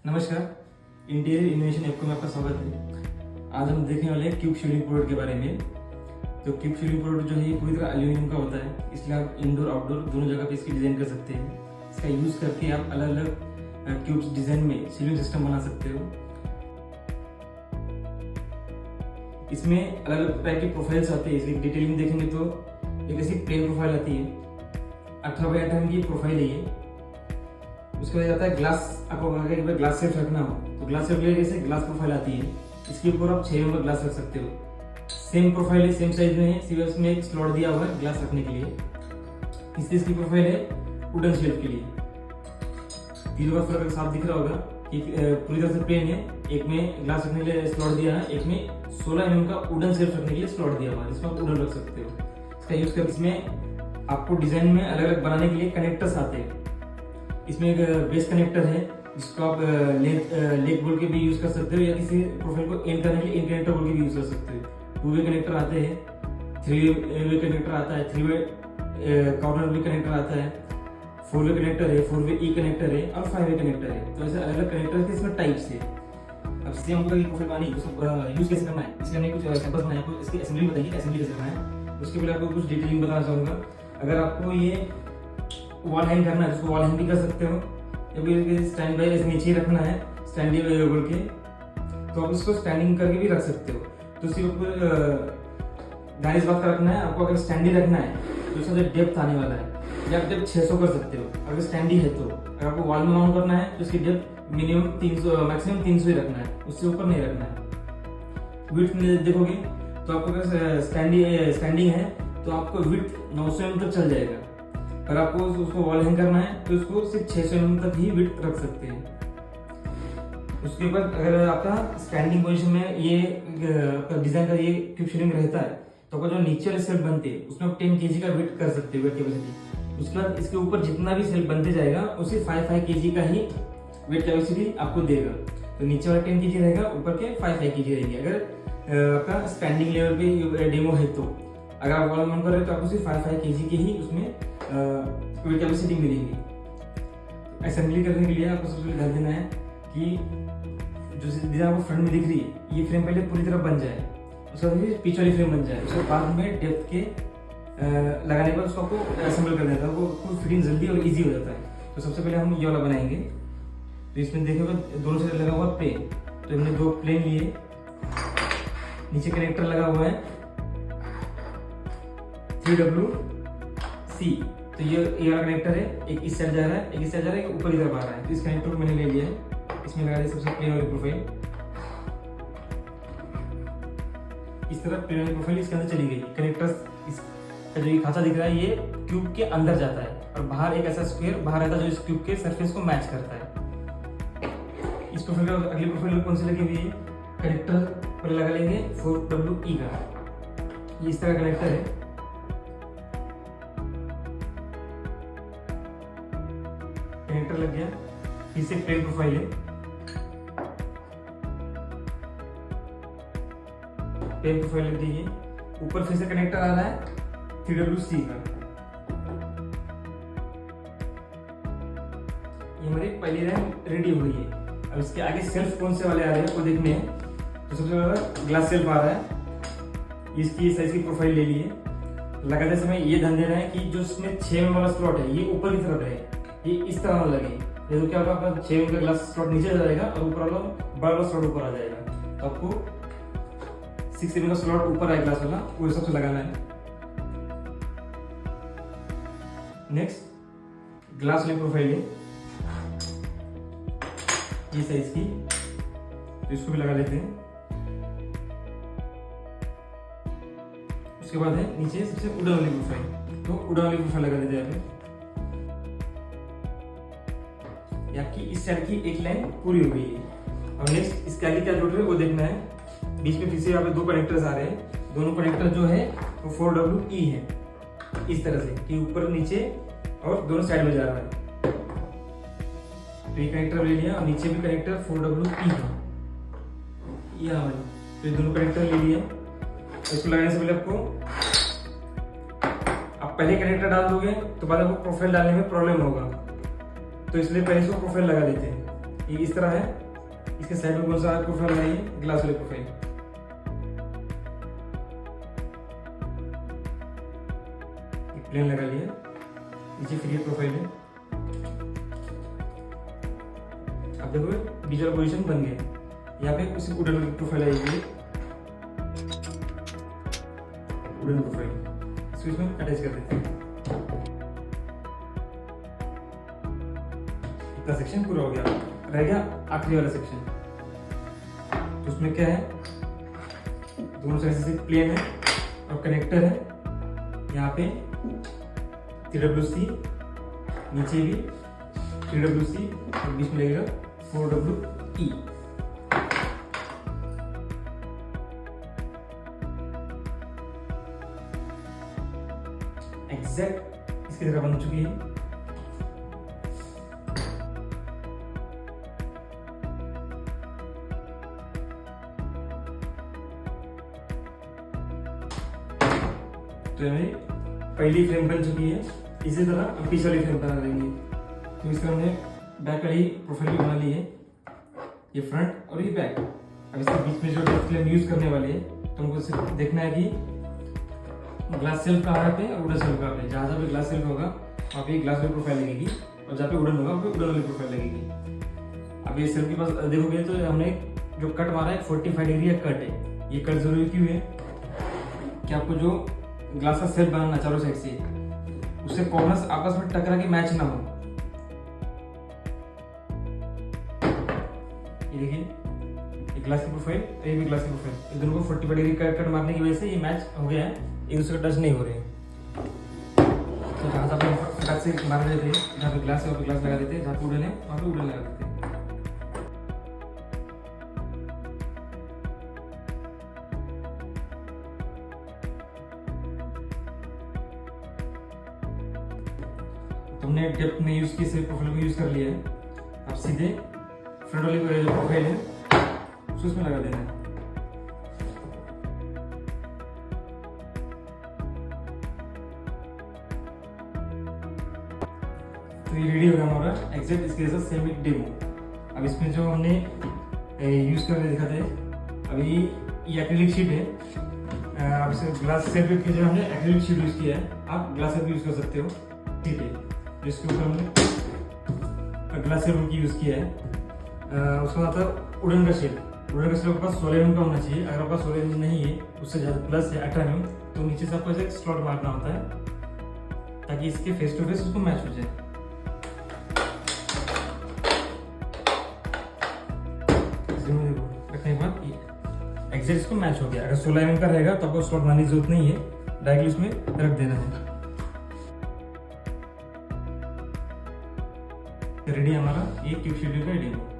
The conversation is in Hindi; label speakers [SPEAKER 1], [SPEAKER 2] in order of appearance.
[SPEAKER 1] नमस्कार, इंटीरियर इनोवेशन ऐप में आपका स्वागत है। आज हम देखने वाले हैं क्यूब शेडिंग प्रोडक्ट के बारे में। तो क्यूब शेडिंग प्रोडक्ट जो है ये पूरी तरह एल्यूमिनियम का होता है, इसलिए आप इंडोर आउटडोर दोनों जगह पे इसकी डिजाइन कर सकते हैं। इसका यूज करके आप अलग अलग क्यूब्स डिजाइन में सीलिंग सिस्टम बना सकते हो। इसमें अलग अलग टाइप की प्रोफाइल्स आती है, इसकी डिटेलिंग देखेंगे तो एक ऐसी प्लेन प्रोफाइल आती है, 18x18 की प्रोफाइल है ये। उसके बाद आता है ग्लास। आपको अगर ग्लास सेफ रखना हो तो ग्लास सेफ ले जैसे ग्लास प्रोफाइल आती है, इसके ऊपर आप 6 नंबर ग्लास रख सकते हो। सेम प्रोफाइल है, सेम साइज में है, सिर्फ इसमें एक स्लॉट दिया हुआ है ग्लास रखने के लिए। इसकी प्रोफाइल है वुडन शेल्फ के लिए। तीनों का फर्क साफ दिख रहा होगा कि पूरी तरह से प्लेन है, एक में ग्लास रखने के लिए स्लॉट दिया है, एक में 16 mm का वुडन शेल्फ रखने के लिए स्लॉट दिया हुआ है, जिसमें आप वुडन रख सकते हो। इसका यूज कर इसमें आपको डिजाइन में अलग अलग बनाने के लिए कनेक्टर्स आते हैं। इसमें एक बेस कनेक्टर है जिसको आप लेग बोल के भी यूज कर सकते हो, या किसी प्रोफाइल को एंड करने के लिए इन कनेक्टर बोल के भी यूज कर सकते हो। 2 वे कनेक्टर आते हैं, 3 वे कनेक्टर आता है, 3 वे कॉर्नर भी कनेक्टर आता है, 4 वे कनेक्टर है, 4 वे ई कनेक्टर है और 5 वे कनेक्टर है। तो ऐसे अलग अलग कनेक्टर के इसमें टाइप्स है। अब सीधे हमको ये प्रोफाइल बनानी है, यूज कैसे करना है, इसके लिए कुछ सैंपल्स बनाए, आपको इसकी असेंबली बताइए, असेंबली कैसे करना है। उसके पहले आपको कुछ डिटेलिंग बताना चाहूंगा। अगर आपको ये वॉल हैंग करना है, जिसको वॉल हैंग भी कर सकते हो, या फिर स्टैंड बाय ऐसे नीचे ही रखना है स्टैंडी बोल के, तो आप इसको स्टैंडिंग करके भी रख सकते हो। तो सिर्फ गाइस इस बात का रखना है, आपको अगर स्टैंडी रखना है तो इसका जो डेप्थ आने वाला है, या आप डेप्थ 600 कर सकते हो अगर स्टैंडी है तो। अगर आपको वॉल में माउंट करना है तो इसकी डेप्थ मिनिमम 300 मैक्सिमम 300 ही रखना है, उससे ऊपर नहीं रखना है। विड्थ में देखोगे तो आपको अगर स्टैंडिंग है तो आपको विड्थ 900 mm तक चल जाएगा। अगर आपको उसको वॉल हैंग करना है तो उसको सिर्फ 600 mm तक ही विड्थ रख सकते हैं। उसके बाद अगर आपका स्टैंडिंग पोजीशन में ये डिजाइन का ये क्यूब शेडिंग रहता है तो आपका जो नीचे वाले सेल्फ बनते हैं उसमें आप 10 kg का वेट कर सकते हो, वेट कैपेसिटी। उसके बाद इसके ऊपर जितना भी सेल्फ बनते जाएगा उसी 5 kg का ही वेट कैपेसिटी आपको देगा। तो नीचे वाला 10 kg रहेगा, ऊपर के 5 kg रहेगी। अगर आपका स्टैंडिंग लेवल पे डेमो है तो अगर आप वॉल माउंट कर रहे हो तो आपको सिर्फ 5 kg के ही उसमें वेट कैपेसिटी मिलेगी। असेंबली करने के लिए आपको सबसे पहले ध्यान देना है कि जो डिजाइन आपको फ्रंट में दिख रही है ये फ्रेम पहले पूरी तरह बन जाए, उसके बाद पीछे वाली फ्रेम बन जाए। उसके बाद में डेप्थ के लगाने के बाद उसको आपको असेंबल कर देता है, वो फिटिंग जल्दी और इजी हो जाता है। तो सबसे पहले हम ये वाला बनाएंगे। तो इसमें देखोगे दोनों साइड लगा हुआ प्लेन, तो हमने 2 प्लेन लिए, नीचे कनेक्टर लगा हुआ है 3WC। तो ये वाला कनेक्टर है, एक इस साइड जा रहा है, एक इस साइड जा रहा है, एक ऊपर की तरफ आ रहा है। तो इस कनेक्टर को मैंने ले लिया है, इसमें लगा दिया सबसे प्लेन वाली प्रोफाइल। इस तरह प्लेन वाली प्रोफाइल इसके अंदर चली गई। कनेक्टर इसका जो ये खांचा दिख रहा है ये क्यूब के अंदर जाता है और बाहर एक ऐसा स्क्वायर बाहर रहता है जो इस क्यूब के सरफेस को मैच करता है। इस प्रोफाइल का अगली प्रोफाइल कौन सी लगी हुई है, कनेक्टर पर लगा लेंगे 4WE का। ये इस तरह कनेक्टर है, कनेक्टर लग गया। फिर से प्लेन प्रोफाइल है, प्लेन प्रोफाइल लग गई है। ऊपर फिर से कनेक्टर आ रहा है 3WC का। ये हमारी पहली रैम रेडी हो गई है। अब इसके आगे सेल्फ कौन से वाले आ रहे हैं वो देखने हैं। तो सबसे पहले ग्लास सेल्फ आ रहा है, इसकी साइज की प्रोफाइल ले लिए। लगाते समय ये ध्यान देना है कि जो इसमें 6 mm वाला स्लॉट है ये ऊपर की तरफ है, ये इस तरह ना लगे। ये तो क्या होगा, आपका 6 mm का ग्लास स्लॉट नीचे आ जाएगा और ऊपर वाला बड़ा वाला स्लॉट ऊपर आ जाएगा। तो आपको 6 mm का स्लॉट ऊपर आए ग्लास वाला, वो सबसे लगाना है। नेक्स्ट ग्लास वाली प्रोफाइल है ये साइज की, तो इसको भी लगा लेते हैं। उसके बाद है नीचे सबसे वुडन वाली प्रोफाइल, तो वुडन वाली प्रोफाइल लगा देते हैं यहाँ पे। आपकी इस साइड की एक लाइन पूरी हो गई है। और नेक्स्ट इसके आगे क्या जोड़ रहे हैं वो देखना है। बीच में फिर से यहाँ पे 2 कनेक्टर्स आ रहे हैं। दोनों कनेक्टर जो है वो 4WE है, इस तरह से कि ऊपर नीचे और दोनों साइड में जा रहा है। तो ये कनेक्टर ले लिया और नीचे भी कनेक्टर 4WE है यहाँ वाली। तो ये दोनों कनेक्टर ले लिए। तो इसको लगाने से पहले आपको आप पहले कनेक्टर डाल दोगे तो बाद में प्रोफाइल डालने में प्रॉब्लम होगा, तो इसलिए पहले इसको प्रोफाइल लगा देते हैं। ये इस तरह है। इसके साइड में कौन सा प्रोफाइल लगाइए, ग्लास वाली प्रोफाइल। प्लेन लगा लिया, नीचे फ्री प्रोफाइल है। अब देखो विजुअल पोजीशन बन गया। यहाँ पे उसी वुडन प्रोफाइल आएगी, वुडन प्रोफाइल, इसको इसमें अटैच कर देते हैं। इतना सेक्शन पूरा हो गया, रह गया आखिरी वाला सेक्शन। तो उसमें क्या है, दोनों साइड से प्लेन है और कनेक्टर है। यहाँ पे 3WC, नीचे भी 3WC और बीच में लगेगा 4WE। एग्जैक्ट इसकी तरह बन चुकी है। तो हमें पहली फ्रेम बन चुकी है। इसी तरह हम पीछे वाली फ्रेम बना देंगे। तो इस तरह हमने बैक वाली प्रोफाइल भी बना ली है, ये फ्रंट और ये बैक। अब इसके बीच में जो डिस्प्ले हम यूज करने वाले हैं, तो हमको सिर्फ देखना है कि ग्लास सेल्फ कहाँ पे और वुडन सेल्फ कहाँ पे। जहाँ जहाँ पे ग्लास सेल्फ होगा वहाँ पे ग्लास वाली प्रोफाइल लगेगी, और जहाँ पे वुडन होगा वहाँ पे वुडन वाली प्रोफाइल लगेगी। अब ये सेल्फ के पास देखोगे तो हमने जो कट मारा है 45 डिग्री का कट है। ये कट जरूरी क्यों है कि आपको जो ग्लास का सेल्फ बनाना चारों साइड से, उससे कॉर्नर्स आपस में टकरा के मैच ना हो। ये देखिए, ये ग्लास की प्रोफाइल, ये भी ग्लास की प्रोफाइल, इन दोनों को 45 डिग्री का कट मारने की वजह से ये मैच हो गया है, एक दूसरे का टच नहीं हो रहे हैं। तो जहाँ से आप फटाक से मार देते हैं, जहाँ पे ग्लास है वहाँ पे ग्लास लगा देते हैं, जहाँ पे वुडन है वहाँ पे वुडन लगा देते हैं। तुमने डेप्थ में यूज की प्रोफाइल को यूज कर लिया है। अब सीधे फ्रंट वाली प्रोफाइल है उसको उसमें लगा देना है। तो ये रेडी होगा हमारा एग्जैक्ट इसके जैसा सेम एक डेमो। अब इसमें जो हमने यूज करके दिखाते हैं, अभी ये एक्रिलिक शीट है। आप इसे ग्लास सेल्फ के जो हमने एक्रिलिक शीट यूज किया है, आप ग्लास सेल्फ यूज कर सकते हो। ठीक है, जिसके ऊपर हमने ग्लास सेल्फ की यूज किया है, उसका मतलब वुडन का शेप। वुडन का शेप आपके पास 16 mm का होना चाहिए। अगर आपका 16 mm नहीं है, उससे ज़्यादा प्लस है 18 mm, तो नीचे से आपको ऐसे स्लॉट मारना होता है ताकि इसके फेस टू फेस उसको मैच हो जाए। रखने के बाद एग्जैक्ट इसको मैच हो गया। अगर 16 mm का रहेगा तो आपको स्लॉट मारने की जरूरत नहीं है, डायरेक्टली उसमें रख देना है। रेडी हमारा ये क्यूब शेड्यूल का डेमो।